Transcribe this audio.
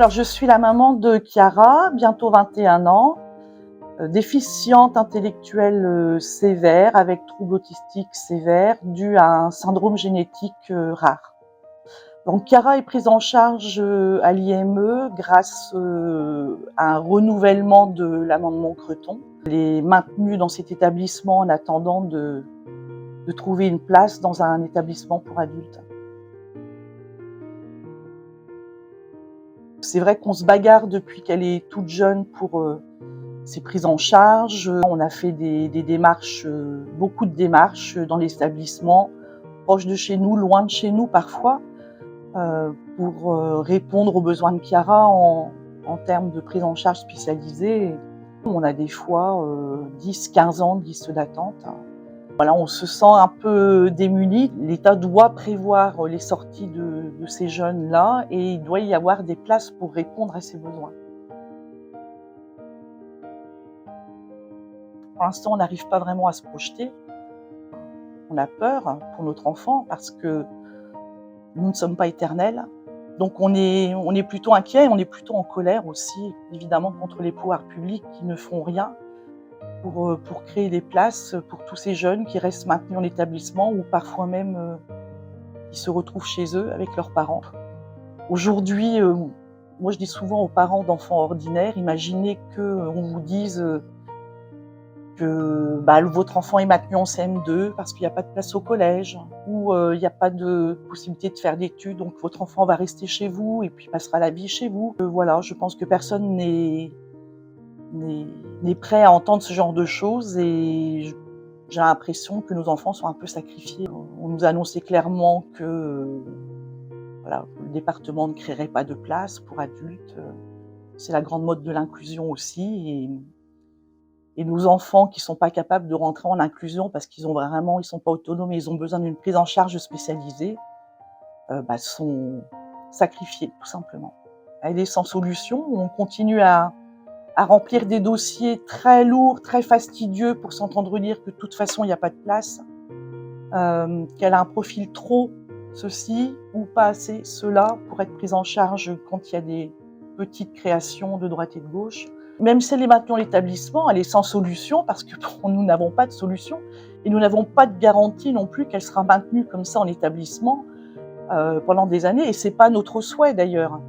Alors, je suis la maman de Chiara, bientôt 21 ans, déficiente intellectuelle sévère, avec troubles autistiques sévères, dû à un syndrome génétique rare. Donc, Chiara est prise en charge à l'IME grâce à un renouvellement de l'amendement Creton. Elle est maintenue dans cet établissement en attendant de trouver une place dans un établissement pour adultes. C'est vrai qu'on se bagarre depuis qu'elle est toute jeune pour ses prises en charge. On a fait des démarches, beaucoup de démarches dans l'établissement, proche de chez nous, loin de chez nous parfois, pour répondre aux besoins de Chiara en termes de prise en charge spécialisée. On a des fois 10-15 ans de liste d'attente. Voilà, on se sent un peu démuni. L'État doit prévoir les sorties de ces jeunes-là et il doit y avoir des places pour répondre à ces besoins. Pour l'instant, on n'arrive pas vraiment à se projeter. On a peur pour notre enfant parce que nous ne sommes pas éternels. Donc on est plutôt inquiet, on est plutôt en colère aussi, évidemment, contre les pouvoirs publics qui ne font rien pour créer des places pour tous ces jeunes qui restent maintenus en établissement ou parfois même qui se retrouvent chez eux avec leurs parents. Aujourd'hui, moi je dis souvent aux parents d'enfants ordinaires, imaginez qu'on vous dise que votre enfant est maintenu en CM2 parce qu'il n'y a pas de place au collège ou il n'y a pas de possibilité de faire d'études, donc votre enfant va rester chez vous et puis passera la vie chez vous. Voilà, je pense que personne n'est prêt à entendre ce genre de choses et j'ai l'impression que nos enfants sont un peu sacrifiés. On nous a annoncé clairement que voilà, le département ne créerait pas de place pour adultes. C'est la grande mode de l'inclusion aussi. Et nos enfants qui ne sont pas capables de rentrer en inclusion parce qu'ils ne sont pas autonomes et ils ont besoin d'une prise en charge spécialisée, sont sacrifiés tout simplement. Elle est sans solution. On continue à remplir des dossiers très lourds, très fastidieux pour s'entendre dire que de toute façon il n'y a pas de place, qu'elle a un profil trop ceci ou pas assez cela pour être prise en charge quand il y a des petites créations de droite et de gauche. Même si elle est maintenue en établissement, elle est sans solution parce que nous n'avons pas de solution et nous n'avons pas de garantie non plus qu'elle sera maintenue comme ça en établissement pendant des années et c'est pas notre souhait d'ailleurs.